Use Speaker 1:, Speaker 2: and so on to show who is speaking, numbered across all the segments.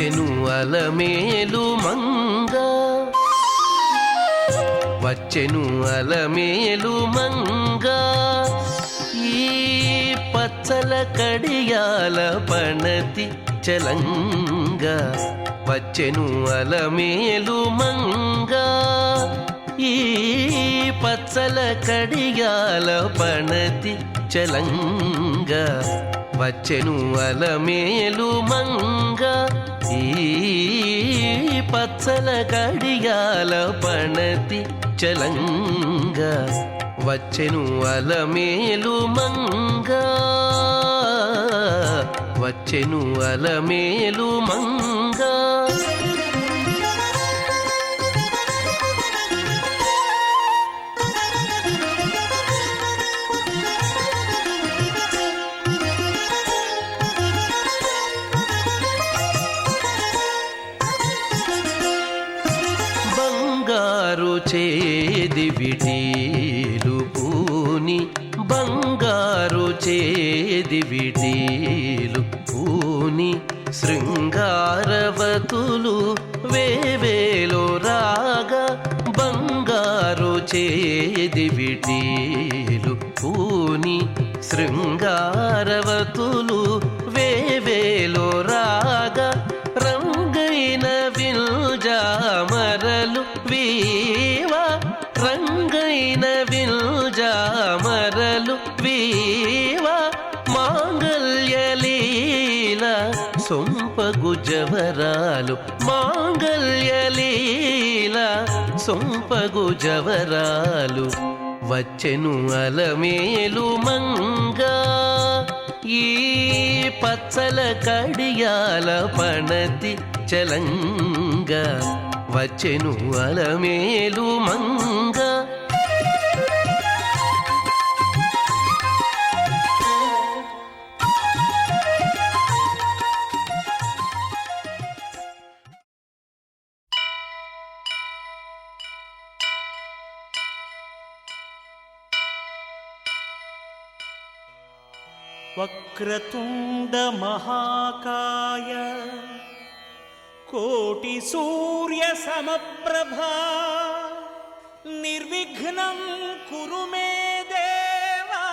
Speaker 1: వచ్చెను అలమేలు మంగ వచ్చెను అలమేలు మంగ ఈ పచ్చల కడియాల పణతి చలంగ వచ్చెను అలమేలు మంగ ఈ పచ్చల కడియాల పణతి చలంగ వచ్చెను అలమేలు మంగ ఈ పచ్చల కడియాల పణతి చలంగ వచ్చెను అలమేలు మంగ వచ్చెను అలమేలు మంగ బంగారు చేది విటీలు పూని బంగారు చేది విటీలు పూని శృంగారవతులు వేవేలో రాగా బంగారు చేది విటీలు పూని శృంగారవతులు వేవేలో రాగా రంగైన విల్జామరలు వీవా రంగైన విల్జామరలు వీవా మాంగల్యలీల సొంపగు జవరాలు మాంగల్యలీల సొంపగు జవరాలు వచ్చెను అలమేలు మంగ ఈ పచ్చల కడియాల పణతి చలంగ వచ్చెను అలమేలు మంగ
Speaker 2: వక్రతుండ మహాకాయ కోటి సూర్య సమప్రభా నిర్విఘ్నం కురు మే దేవా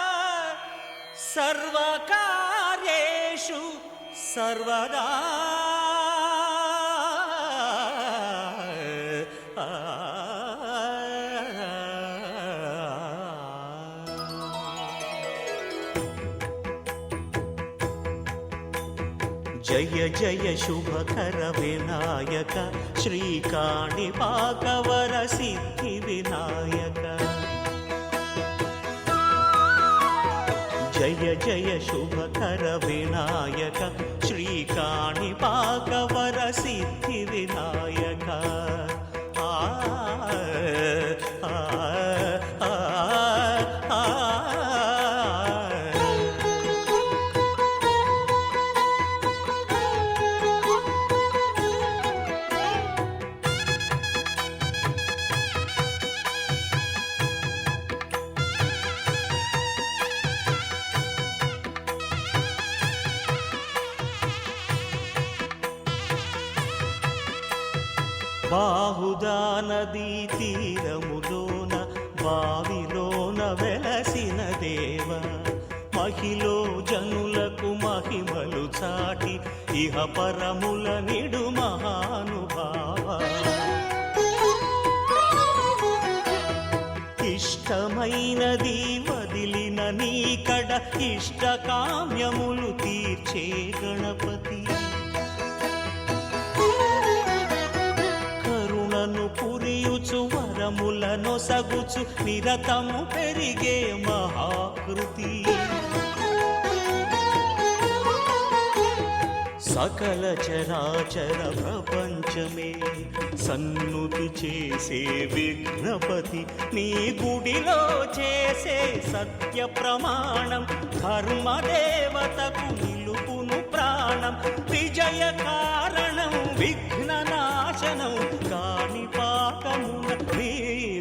Speaker 2: సర్వకార్యేషు సర్వదా జయ జయ శుభకర వినాయక శ్రీకాణిపాకవర సిద్ధి వినాయక జయ జయ శుభకర వినాయక శ్రీకాణిపాకవర సిద్ధి వినాయక బాహుదా నదీ తీరములోన బావిలోన వెలసిన దేవ మహిలో జనులకు మహిమలు చాటి ఇహ పరముల నిడు మహానుభావ ఇష్టమైనది వదిలిన నీకడ ఇష్ట కామ్యములు తీర్చే గణపతి పురియుచు వరములను సగుచు నిరతము పెరిగే మహాకృతి సకల చరాచర ప్రపంచమే సన్నుతి చేసే విఘ్నపతి నీ గుడిలో చేసే సత్య ప్రమాణం ధర్మదేవతకు నిలుపును ప్రాణం విజయ కారణం విఘ్న నాశనం కాణిపాకమున నీ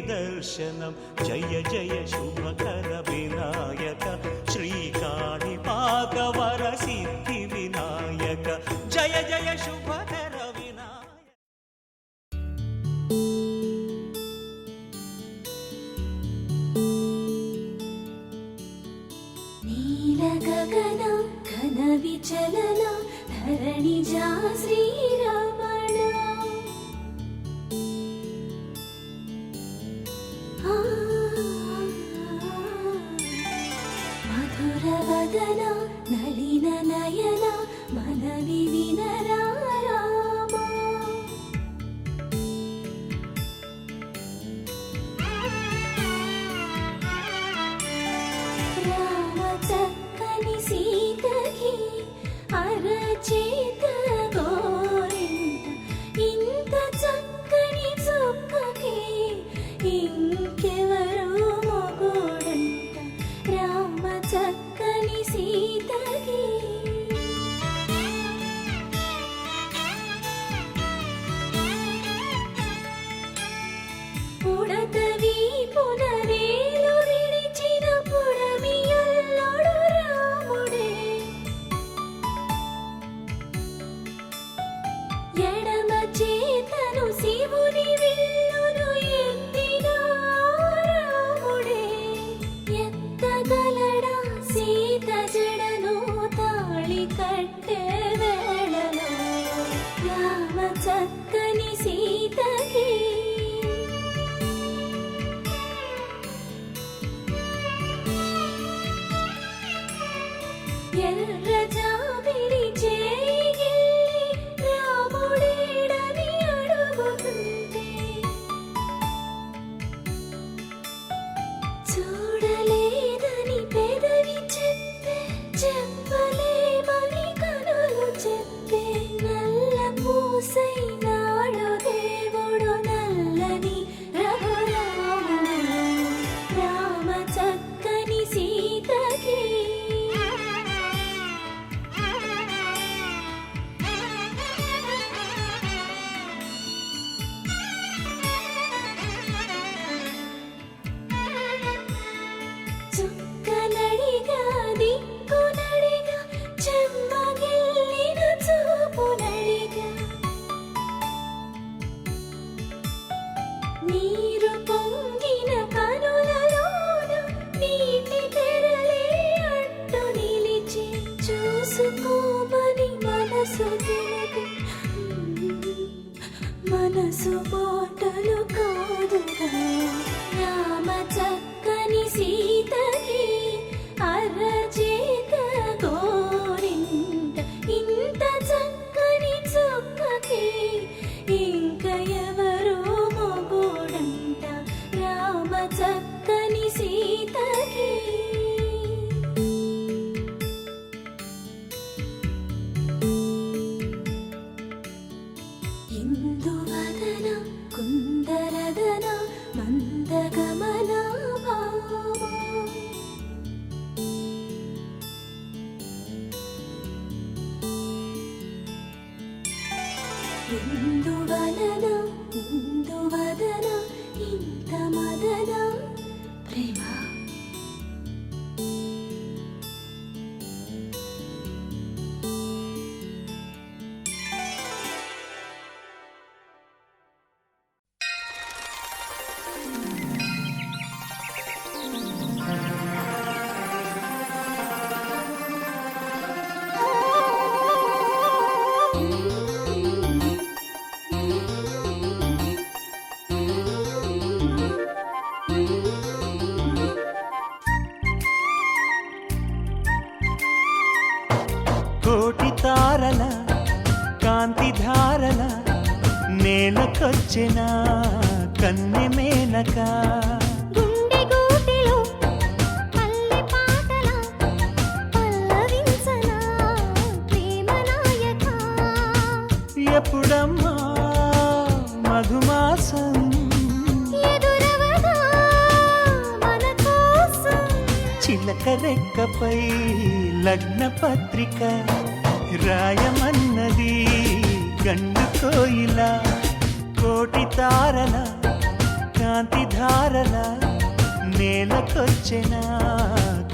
Speaker 2: దర్శనం జయ జయ శుభకర వినాయక శ్రీకాణిపాకవర సిద్ధి వినాయక జయ జయ శుభకర
Speaker 3: చలన ధరణిజా శ్రీరమణ మధుర వదన నలిన నయన మనవి వినరా రామా రామ చక్కని సీతకి అరచేత గోరింట ఇంత చక్కని చుక్కకి ఇంకెవరు మొగుడంట రామ చక్కని సీతకి పుడతవి పునవేలు విడిచిన పుడమియల్లోడు రాముడే ఎడమ చేతను శివుని విల్లును ఎత్తిన రాముడే ఎత్తగలడా సీత జడను తాళి కట్టే వేళలో రామ చక్కని సీతకి ఎర్ర జాబిలి చేయి రాముడేడని అడుగుతుంటే చూడలేదని పెదవి చెప్పే చెప్పలేమని కనులు చెప్పే నల్ల పూసైనాడు దేవుడు నల్లని రఘురాముడు రామ చక్కని సీతకి చుక్కనడిగా దిక్కునడిగా చెమ్మగిల్లిన చూపునడిగా నీరు పొంగిన కనులలోన నీటి తెరలే అడ్డు నిలిచి చూసుకోమని మనసు తెలిపి మనసు పోటలు కాదుగా రామ చక్కని సీతకి అరచేత గోరింట ఇంత చక్కని చుక్కకి ఇంక ఎవరు మొగుడంట రామ చక్కని సీతకి ఇందువదన కుందరదన మందగమన భామా ఇందువలన ఇందువదన ఇంత మదన ప్రేమ
Speaker 2: కోటి తారల కాంతి ధారల నేలకొచ్చిన కన్నె మేనక
Speaker 3: గుండె గూటిలో పల్లె పాటల పల్లవించన ప్రేమ నాయక
Speaker 2: ఎప్పుడమ్మా మధుమాసం
Speaker 3: ఎదురవదా మన కోసం
Speaker 2: చిలక రెక్కపై లగ్న పత్రిక రాయమన్నది గండు కోయిల కోటి తారల కాంతి ధారల నేలకొచ్చిన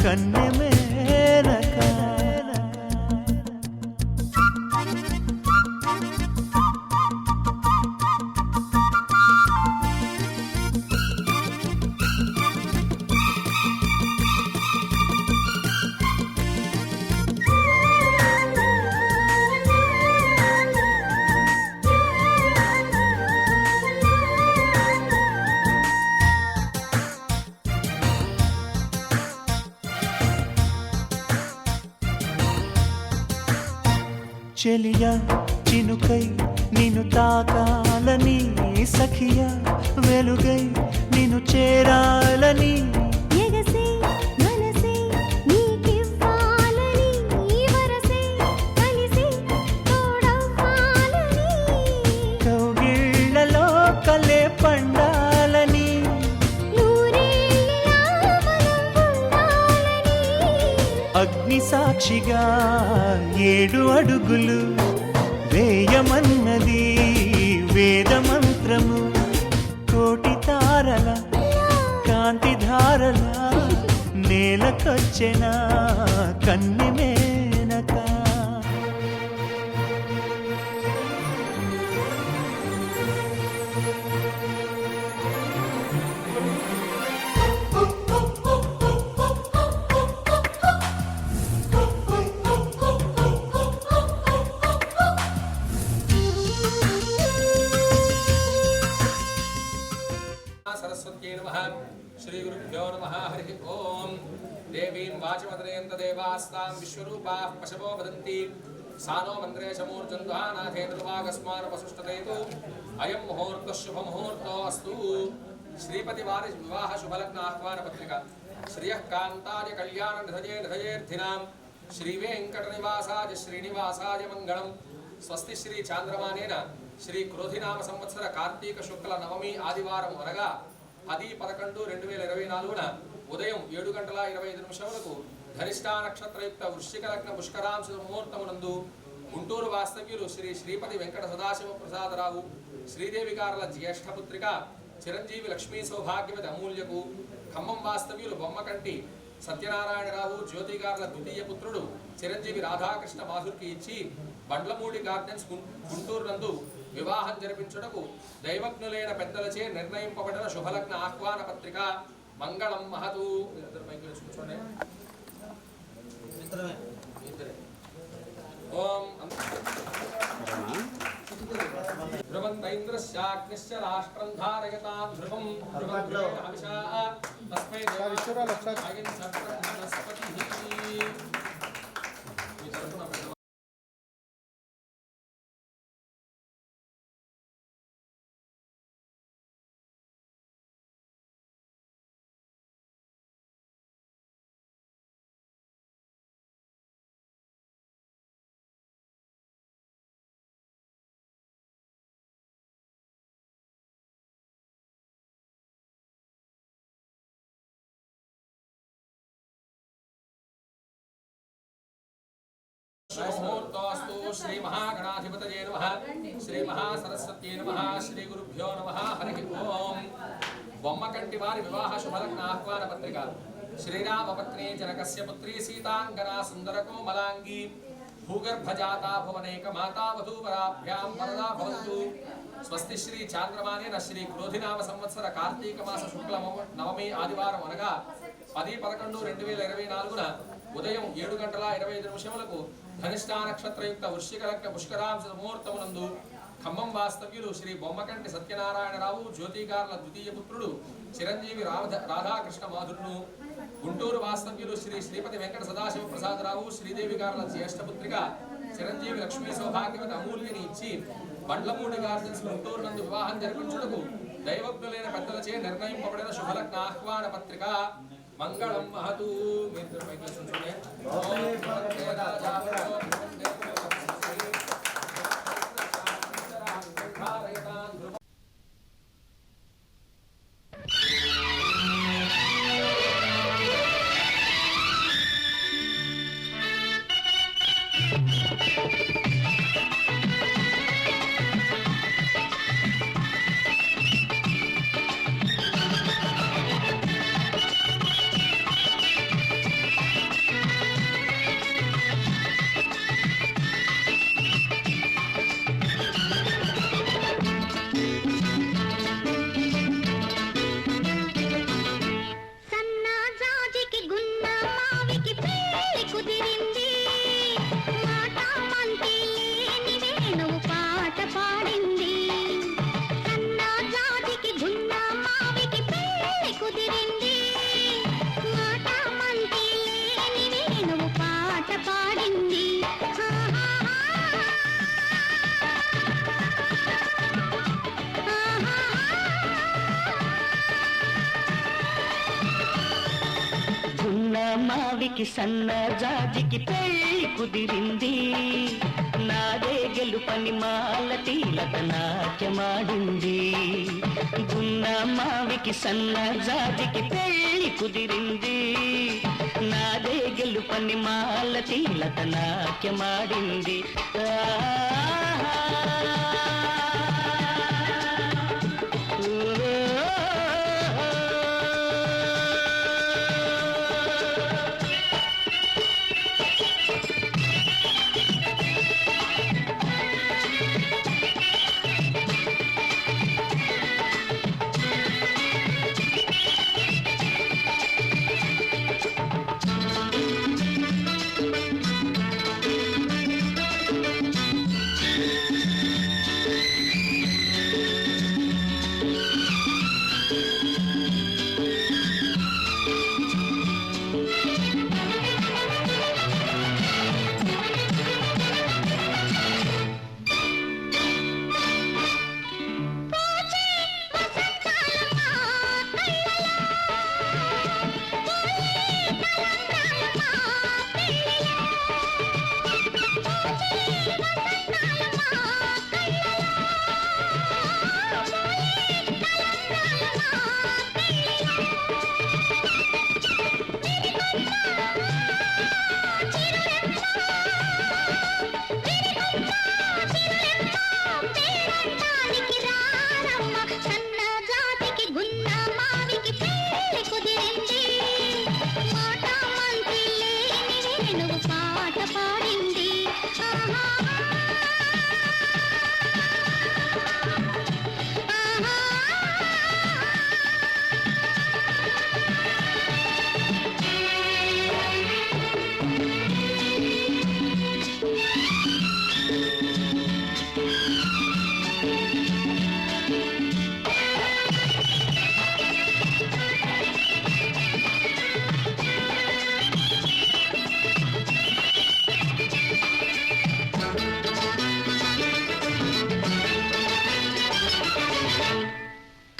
Speaker 2: కన్నె మేనక చెలియా చినుకై నిన్ను తాకాలని సఖియా వెలుగై నిన్ను చేరాలని
Speaker 3: ఎగసే మనసే నీకివ్వాలని వరసే కలిసి తోడవ్వాలని
Speaker 2: కౌగిళ్లలో కలే పండాలని
Speaker 3: నూరేళ్ళిలా మనం ఉండాలని
Speaker 2: అగ్ని సాక్షిగా 7 అడుగులు వేయమన్నది వేద మంత్రము కోటి తారల కాంతి ధారల నేలకొచ్చెన కన్నె మేనక
Speaker 4: सरस्वत्यै नमः श्री गुरुभ्यो नमः हरि ओम देवीं वाचमतनयन्त देवास्तां विश्वरूपाः पशवो वदन्ति सानो मन्त्रेशमूर्जन्ध्वानाथेन दुवागस्मान् वसुष्टतेतु अयं मुहूर्तः शुभमुहूर्तो अस्तु श्रीपतिवारि विवाह शुभलग्न आह्वान पत्रिका श्रियः कान्ताय कल्याण निधये निधयेऽर्थिनां श्रीवेङ्कटनिवासाय श्रीनिवासाय मङ्गलम् स्वस्ति श्री चांद्रमानेन श्री क्रोधिनाम संवत्सर कार्तीक शुक्ल नवमी आदिवाరం అనగా 10-11-2024న ఉదయం 7:25 ధనిష్టా నక్షత్రయుక్త వృశ్చిక లగ్న పుష్కరాంశ ముహూర్తమునందు గుంటూరు వాస్తవ్యులు శ్రీ శ్రీపతి వెంకట సదాశివ ప్రసాదరావు శ్రీదేవి గారుల జ్యేష్ఠ పుత్రిక చిరంజీవి లక్ష్మీ సౌభాగ్యవతి అమూల్యకు ఖమ్మం వాస్తవ్యులు బొమ్మకంటి సత్యనారాయణరావు జ్యోతి గారుల ద్వితీయ పుత్రుడు చిరంజీవి రాధాకృష్ణ మాధుర్కి ఇచ్చి బండ్లమూడి గార్డెన్స్ గుంటూరు నందు వివాహం జరిపించుటకు దైవజ్ఞులైన పెద్దలచే నిర్ణయింపబడిన శుభలగ్న ఆహ్వాన పత్రిక మంగళం మహతు కూర్చోండి ఓం ధ్రువంతైంద్రశ్చాగ్నిశ్చ రాష్ట్రం ధారయతాం ధ్రువం ధ్రువం అవిషా తస్మై దేవాయ వనస్పతిః मुहूर्तोस्तु श्री महागणाधिपतये नमः श्री महासरस्वत्यै नमः श्री गुरुभ्यो नमः हरि ओम बొమ్మకంటి వారి వివాహ శుభలగ్న ఆహ్వాన పత్రిక శ్రీరామపత్ని జనకస్య పుత్రీ సీతాంగనా సుందరకోమలాంగి భూగర్భజాతా భువనేక మాతా వధూవరాభ్యాం వరదా భవంతు స్వస్తి శ్రీ చాంద్రమానేన శ్రీ క్రోధినామ సంవత్సర కార్తీక మాస శుక్ల నవమి ఆదివారం అనగా 10-11-2024న ఉదయం 7:25 ధనిష్టా నక్షత్రయుక్త వృశ్చిక లగ్న పుష్కరాంశ ముహూర్తమునందు ఖమ్మం వాస్తవ్యులు శ్రీ బొమ్మకంటి సత్యనారాయణరావు జ్యోతిగారుల ద్వితీయ పుత్రుడు చిరంజీవి రాధాకృష్ణ మాధురును గుంటూరు వాస్తవ్యులు శ్రీ శ్రీపతి వెంకట సదాశివ ప్రసాదరావు శ్రీదేవి గారుల జ్యేష్ఠ పుత్రిక చిరంజీవి లక్ష్మీ సౌభాగ్యవతి అమూల్యని ఇచ్చి బండ్లమూడి గార్డెన్స్ గుంటూరు నందు వివాహం జరిపించుటకు దైవజ్ఞులైన పెద్దలచే నిర్ణయింపబడిన శుభలగ్న ఆహ్వాన పత్రిక మంగళం మహతు
Speaker 5: మావికి సన్న జాజికి పెళ్లి కుదిరింది నాదే గెలుపని మాలతి లత నాట్యమాడింది గున్న మావికి సన్న జాజికి పెళ్లి కుదిరింది నాదే గెలుపని మాలతి లత నాట్యమాడింది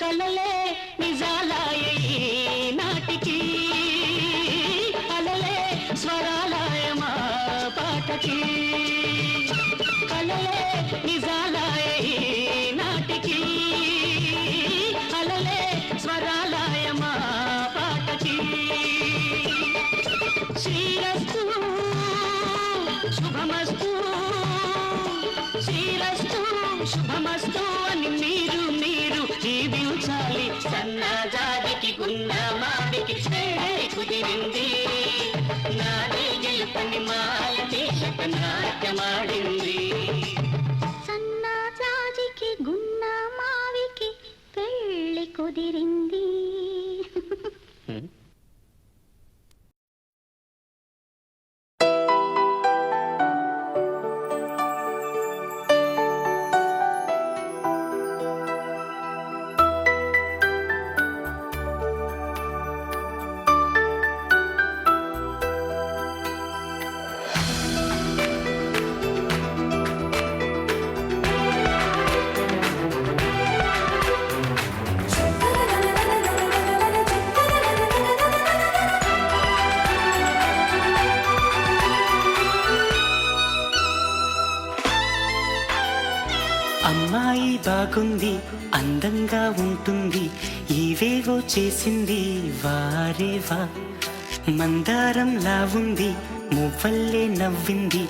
Speaker 5: కలలే నిజాలాయ నాటికి అలలే స్వరాలాయ మా పాటకి కలలే నిజాలాయ నాటికి అలలే స్వరాలాయ మా పాటకి శ్రీరస్తు శుభమస్తు శ్రీరస్తు శుభమస్తు అని మీరు జీవించాలి సన్నజాజికి గున్న మావికి పెళ్లి కుదిరింది నాదే గెలుపని మాలతి లత నాట్యమాడింది
Speaker 3: సన్నజాజికి గున్న మావికి పెళ్లి కుదిరింది
Speaker 5: అమ్మాయి బాగుంది అందంగా ఉంటుంది ఇవేవో చేసింది వారేవా మందారంలా ఉంది మువ్వల్లే నవ్వింది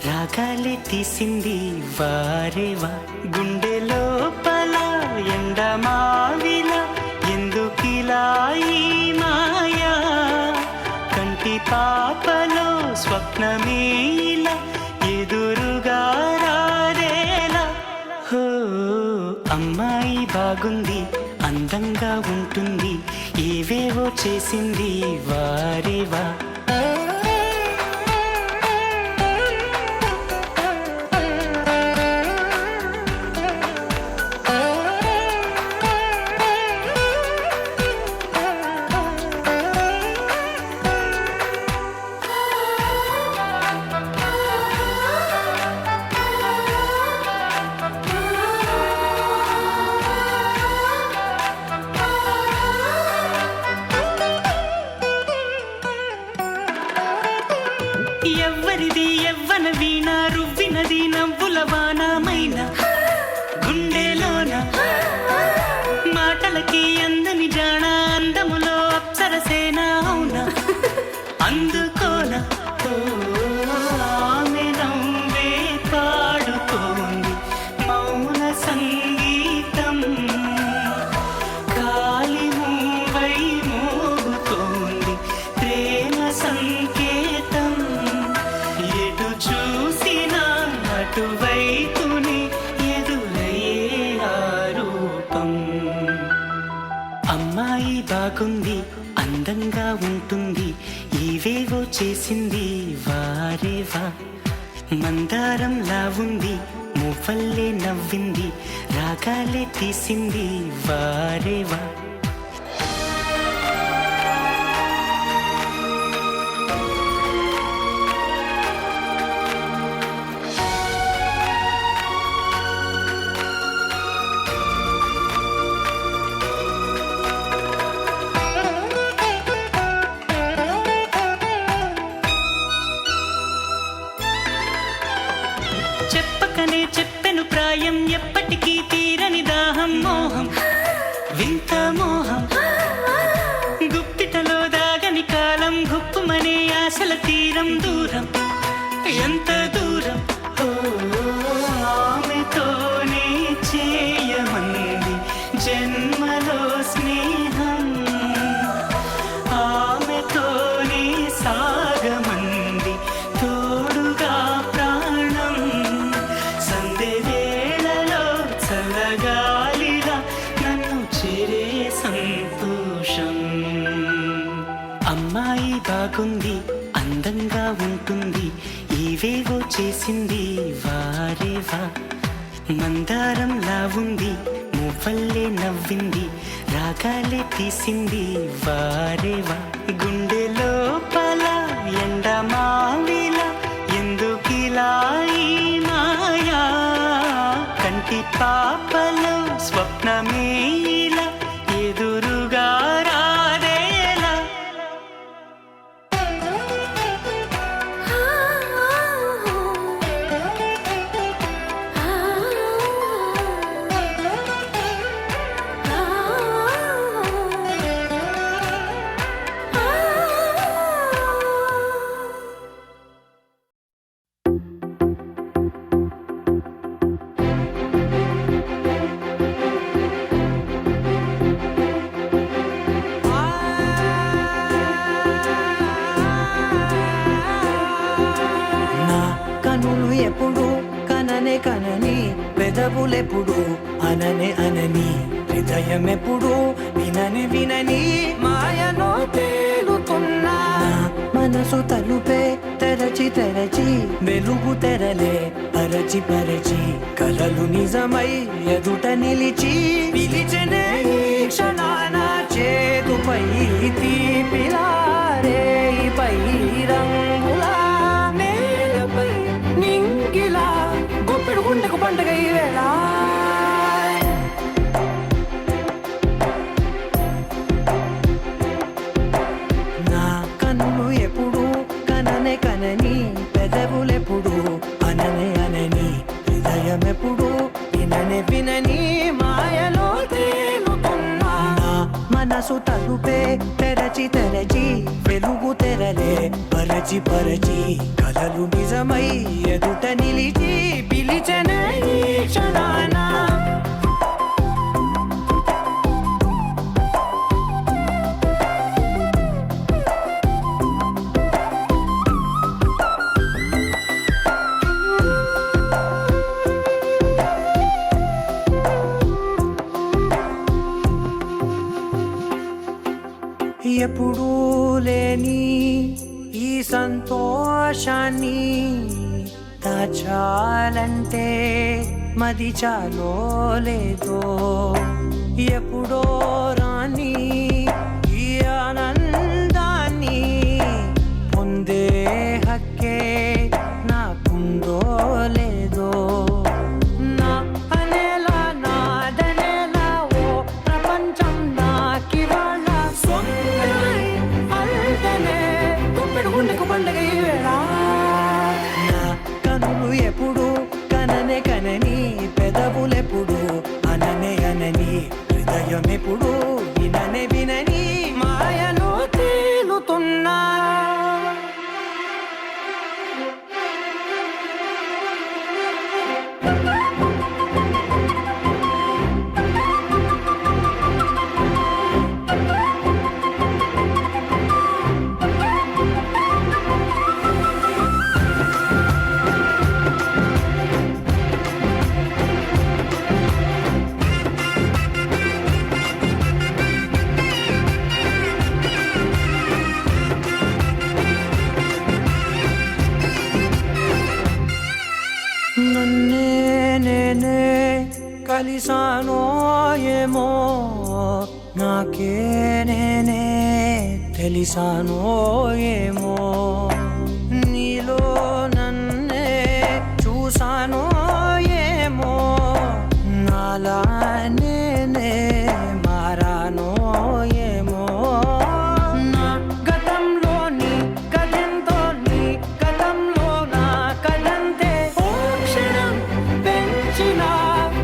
Speaker 5: రాగాలే తీసింది వారేవా గుండె లోపల ఎండమావిలా ఎందుకిలా ఈ మాయా కంటి పాపలో స్వప్నమేలా ఎదురుగా రారేలా హో అమ్మాయి బాగుంది అందంగా ఉంటుంది ఏవేవో చేసింది వారేవా బాగుంది అందంగా ఉంటుంది ఏవేవో చేసింది వారేవా మందారంలా ఉంది మువ్వల్లే నవ్వింది రాగాలే తీసింది వారేవా చెప్పకనే చెప్పెను ప్రాయం ఎప్పటికీ తీరని దాహం మోహం వింత మోహం గుప్పిటలో దాగని కాలం గుప్పుమనే ఆశల తీరం దూరం ఎంత దూరం ఓ ఆమెతోనే చేయమంది జన్మలో స్నేహం ఆమెతోనే సాగమంది తోడుగా ప్రాణం సందె వేళలో చల్లగాలిలా నన్ను చేరే సంతోషం అమ్మాయి బాగుంది అందంగా ఉంటుంది ఏవేవో చేసింది వారేవా మందారంలా ఉంది మువ్వల్లే నవ్వింది రాగాలే తీసింది వారేవా గుండె లోపల ఎండమావిలా ఎందుకిలా ఈ మాయా కంటి పాపలో స్వప్నమేలా ఎదురుగా రాదేలా
Speaker 2: నా కనులు ఎప్పుడు కననే కనని పెదవులెప్పుడు అననే అనని హృదయం ఎప్పుడు వినని వినని మాయలో తేలుతున్నా మనసు తలుపే తెరచి తెరచి వెలుగు తెరలే పరచి పరచి కలలు నిజమై ఎదుట నిలిచి పిలిచనే ఈ క్షణాన చేతుపై తీపిలారే పై రంగులా నేలపై నింగిలా గుప్పెడు గుండెకు పండగ ఈ వేళ నా కన్నులు ఎప్పుడు కననే కనని పెదవులెప్పుడు అననే అనని హృదయం ఎప్పుడు విననే వినని మాయలో తేలుతున్నా నా మనసు తలుపే తెరచి తెరచి వెలుగు తెరలే పరచి పరచి కలలు నిజమై ఎదుట నిలిచి పిలిచనే ఈ క్షణాన ఎప్పుడూ లేని ఈ సంతోషాన్ని దాచాలంటే మది చాలో లేదో ఎప్పుడో రాని ఈ ఆనందాన్ని పొందే హక్కే నాకుందో లేదో నా అనేలా నాదనేలా ఓ ప్రపంచం నాకివాళ్ళ సొంతమై అల్దనే గుప్పెడు గుండెకు పండగ ఈ వేళ నా కనులు ఎప్పుడు కననే కనని పెదవులెప్పుడు అననే అనని హృదయం ఎప్పుడు విననే వినని మాయలో తేలుతున్నా కలిసానో ఏమో నాకే నేనే తెలిసానో ఏమో నీలో నన్నే చూసానో ఏమో నాలా నేనే మారానో ఏమో నా గతంలోని కథంతో నీ గతంలో నా కథంతే ఓ క్షణం పెంచిన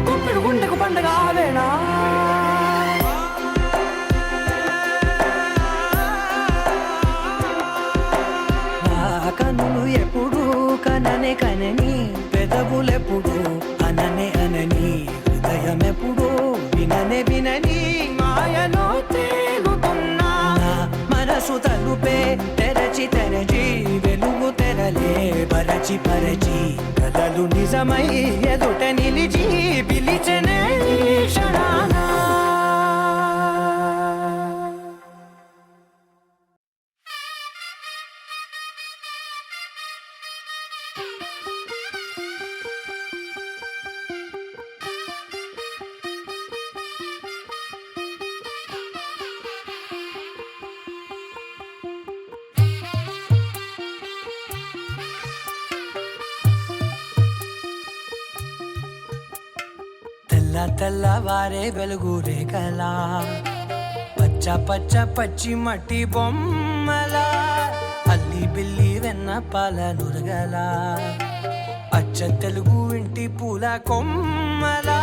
Speaker 2: గుప్పెడు గుండెకు పండగ ఆవేనా కనులు ఎప్పుడు కననే కనని పెదవులెప్పుడు అననే అనని హృదయం ఎప్పుడు విననే వినని మాయలో తేలుతున్నా మనసు తలుపే తెరచి తెరచి వెలుగు తెరలే పరచి పరచి కలలు నిజమై ఎదుట నిలిచి పిలిచనే క్షణానా తెల్లవారే వెలుగు రేఖలా పచ్చ పచ్చ పచ్చి మట్టి బొమ్మలా అల్లి బిల్లి వెన్న పాల నురగలా అచ్చ తెలుగు ఇంటి పూల కొమ్మలా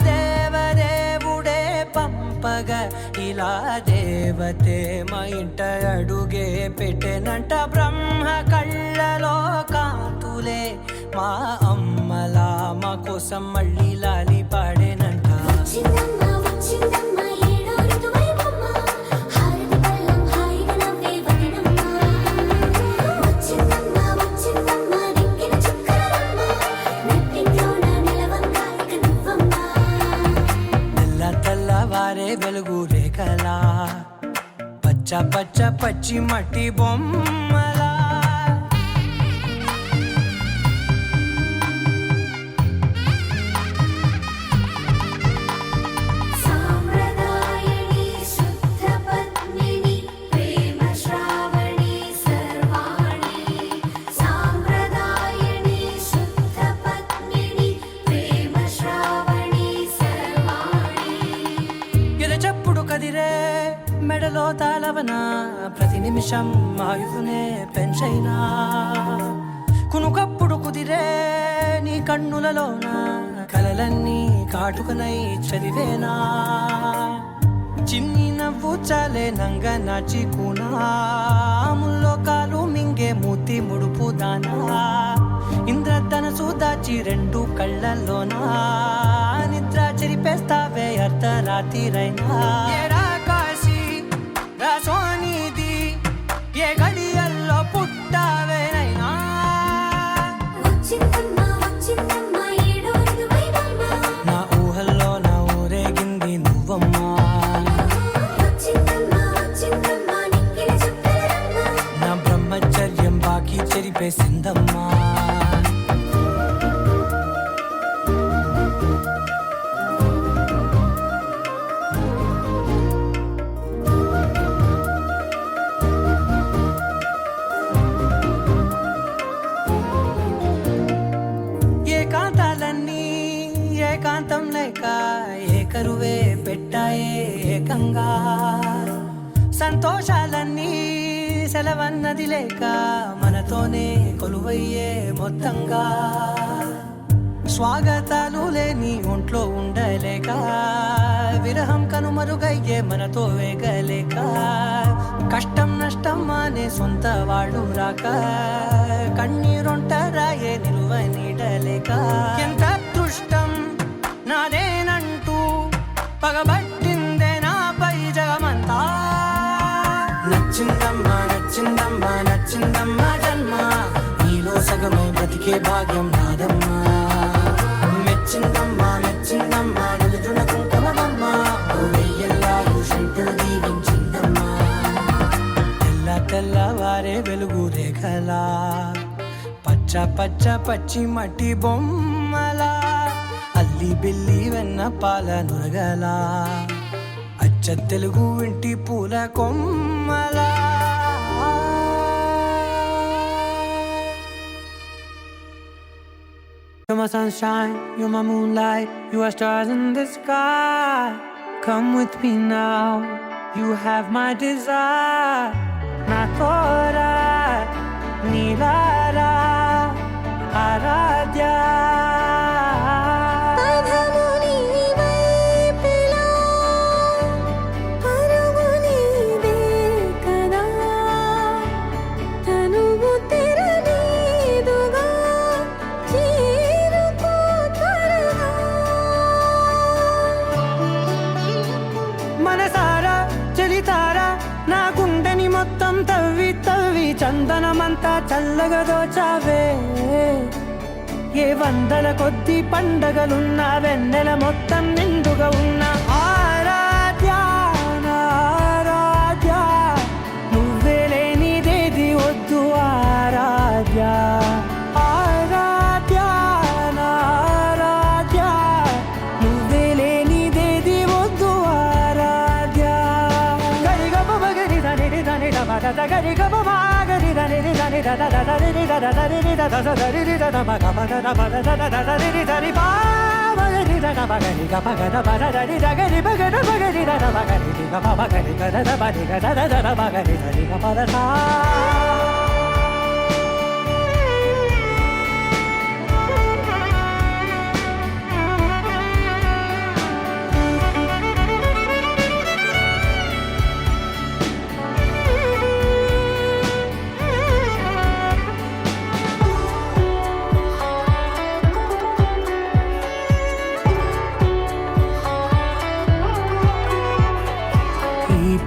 Speaker 2: దేవదేవుడే పంపగా ఇలా దేవతే మా ఇంట అడుగే పెట్టెనంట బ్రహ్మ కళ్ళలో కాంతులే మా అమ్మలా మా కోసం మళ్ళీ లాలి పాడేనంట తెల్లవారే వెలుగు రేఖలా పచ్చ పచ్చ పచ్చి మట్టి బొమ్మలా మెడలో తాళవన ప్రతి నిమిషం ఆయుధునే పెంచైనా కునుకప్పుడు కుదిరే నీ కన్నులలోన కలలన్నీ కాటుకనై చదివేనా చిన్ని నవ్వు చాలే నంగ నాచి కూనాముల్లో కాలు మింగే మూతి ముడుపు దానా ఇంద్రధనసు దాచి రెండు కళ్ళల్లోనా నిద్ర చెరిపేస్తావే అర్ధరాత్రిరైనా సోనిది ఏ గడియల్లో పుట్టావేనైనా నా ఊహల్లో నా ఊరేగింది నువ్వమ్మా నా బ్రహ్మచర్యం బాకీ చెరిపేసిందమ్మా ఏకాంతం లేక ఏకరువే పెట్టాయే ఏకంగా సంతోషాలన్నీ సెలవన్నది లేక మనతోనే కొలువయ్యే మొత్తంగా స్వాగతాలు లేని ఒంట్లో ఉండలేక విరహం కనుమరుగయ్యే మనతో వేగలేక కష్టం నష్టం అనే సొంత వాడు రాక కన్నీరొంటరాయే నిలువ నీడలేక ఎంత అదృష్టం నాదేనంటూ పగబట్టిందే నాపై జగమంతా నచ్చిందమ్మా నచ్చిందమ్మా నచ్చిందమ్మా జన్మ నీలో సగమై బ్రతికే భాగ్యం నాదమ్మా మెచ్చిందమ్మా మెచ్చిందమ్మా నిలుచున కుంకుమమ్మా వెయ్యల్లాలు శంకరు దీవించిందమ్మా తెల్లవారే వెలుగు రేఖలా పచ్చ పచ్చ పచ్చి మట్టి బొమ్మలా అల్లి అల్లి బిల్లి వెన్న పాల నురగలా అచ్చ తెలుగు ఇంటి పూల కొమ్మలా You're my sunshine, you're my moonlight, you are stars in the sky. Come with me now, you have my desire. Na tora, nilara, aradhya. మనసారా చలితారా నా గుండెని మొత్తం తవ్వి తవ్వి చందనమంతా చల్లగా దోచావే ఏ వందల కొద్ది పండగలున్న వెన్నెల మొత్తం నిండుగా ఉన్న ఆరాధ్య నా ఆరాధ్య నువ్వే లేనిదేది వద్దు ఆరాధ్య ఆరాధ్య నా ఆరాధ్య నువ్వే లేనిదేది వద్దు ఆరాధ్య గరిగ బగరి దని దని దబద గరిగ బగరి దని దని దద దరి దద దరి దద దరి దద బగ బగ దబద దద దరి దరి బాగరి దద బగరి గ బగ దబద దరి దగరి బగ బగరి దద బగరి గ బగరి గ దద బగరి గ దద దద బగరి దరి గ బద సా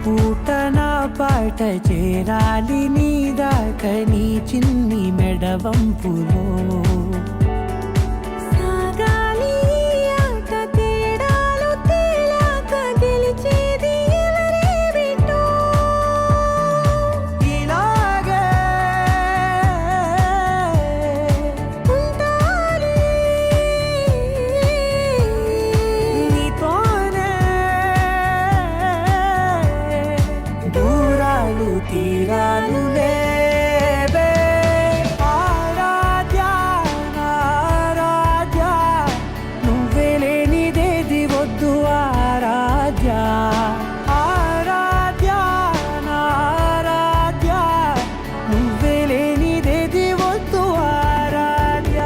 Speaker 2: పూట నా పాట చేరాలి నీ దాక నీ చిన్ని మెడవంపులో
Speaker 3: సాగాలి ఆట తేడాలు తేలాక గెలిచేది ఎవరే బిడ్డో
Speaker 2: ఇలాగే
Speaker 3: ఉంటాలి
Speaker 2: నీతోనే దూరాలు తీరాలు లేవే ఆరాధ్య నా ఆరాధ్య నువ్వే లేనిదేది వద్దు ఆరాధ్య ఆరాధ్య నా ఆరాధ్య నువ్వే లేనిదేది వద్దు ఆరాధ్య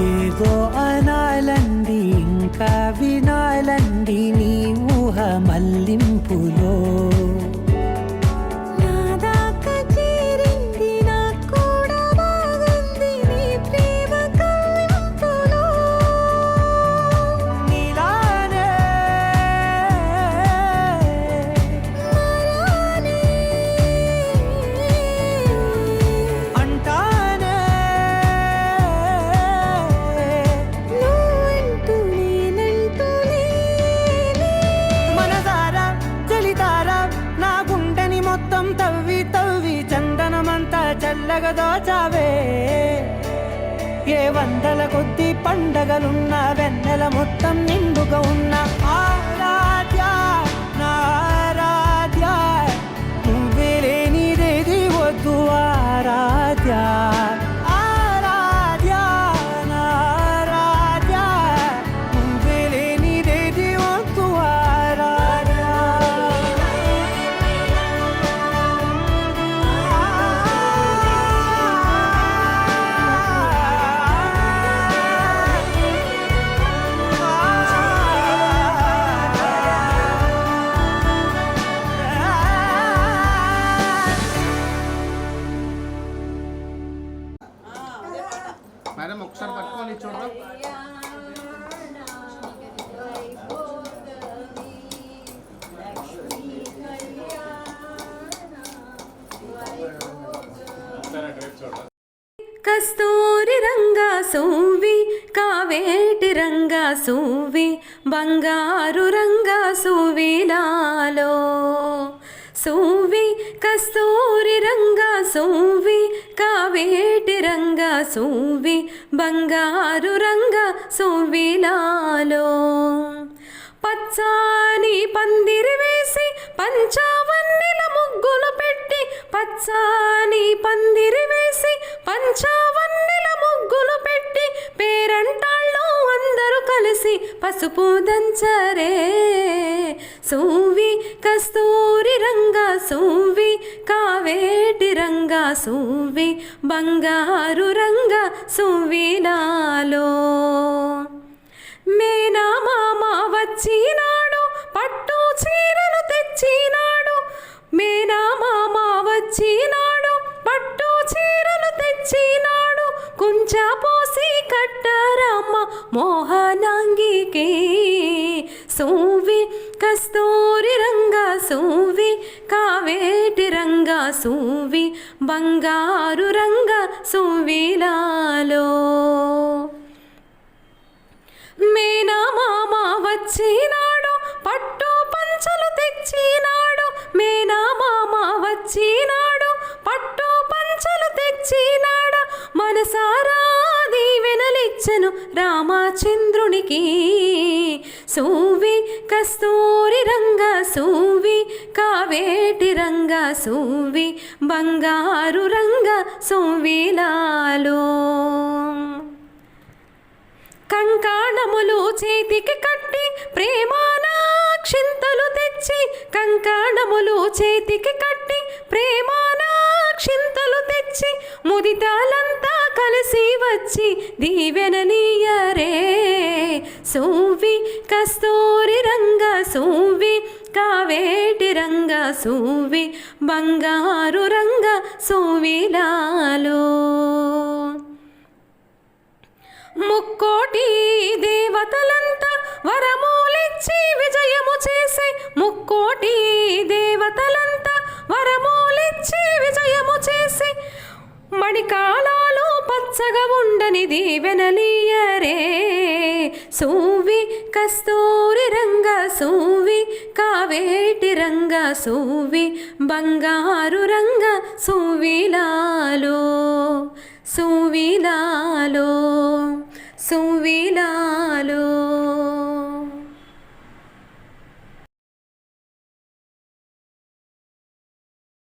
Speaker 2: ఏదో అనాలండి ఇంకా వినాలండి నీ ఊహ మల్లింపులో
Speaker 3: నా దాకా చేరింది నాకు కూడా బాగుంది నీ ప్రేమ కవ్వింపులో
Speaker 2: నీలానే
Speaker 3: మరానే
Speaker 2: అంటానే
Speaker 3: నువ్వంటూ నేనంటూ లేనే
Speaker 2: మనసారా చలితారా నా గుండెని మొత్తం తవ్వి తవ్వి చందనమంతా చల్లగా దోచావే ఏ వందల కొద్ది పండగలున్న వెన్నెల మొత్తం నిండుగా ఉన్న ఆరాధ్య నా ఆరాధ్య నువ్వే లేనిదేది వద్దు ఆరాధ్య ఆరాధ్య నా ఆరాధ్య నువ్వే లేనిదేది వద్దు ఆరాధ్య
Speaker 3: సువి బంగారు రంగ సువిలాలో సువి కస్తూరి రంగ సువి కావేటి రంగ సువి బంగారు రంగ సువిలాలో పచ్చాని పందిరి వేసి పంచావన్నెల ముగ్గులు పెట్టి పచ్చాని పందిరి వేసి పంచావన్నెల ముగ్గులు పెట్టి పేరంటాళ్ళు అందరూ కలిసి పసుపు దంచరే సువి కస్తూరి రంగ సువి కావేటి రంగ సువి బంగారు రంగ సువిలాలో మేనా మామ వచ్చినాడు పట్టు చీరలు తెచ్చినాడు మేనా మామ వచ్చినాడు పట్టు చీరలు తెచ్చినాడు కుంచా పోసి కట్టరమ్మ మోహనాంగికి సువి కస్తూరి రంగ సువి కావేటి రంగ సువి బంగారు రంగ సువిలాలో మేనా మామ వచ్చినాడు పట్టు పంచలు తెచ్చినాడు మేనా మామ వచ్చినాడు పట్టు పంచలు తెచ్చినాడు మనసారా దీవెనలిచ్చెను రామచంద్రునికి సువి కస్తూరి రంగ సువి కావేటి రంగ సువి బంగారు రంగ సువిలాలో కంకణములు చేతికి కట్టి ప్రేమానాక్షింతలు తెచ్చి కంకణములు చేతికి కట్టి ప్రేమానాక్షింతలు తెచ్చి ముదితాలంతా కలిసి వచ్చి దీవెననీయరే సువి కస్తూరి రంగ సువి కావేటి రంగ సువి బంగారు రంగ సువిలాలో ముక్కోటి దేవతలంతా వరములిచ్చి విజయము చేసే ముక్కోటి దేవతలంతా వరములిచ్చి విజయము చేసి మణికాలాలు పచ్చగా ఉండని దీవెనలీయరే సువి కస్తూరి రంగ సువి కావేటి రంగ సువి బంగారు రంగ సువిలాలో సువిలాలో సువిలాలో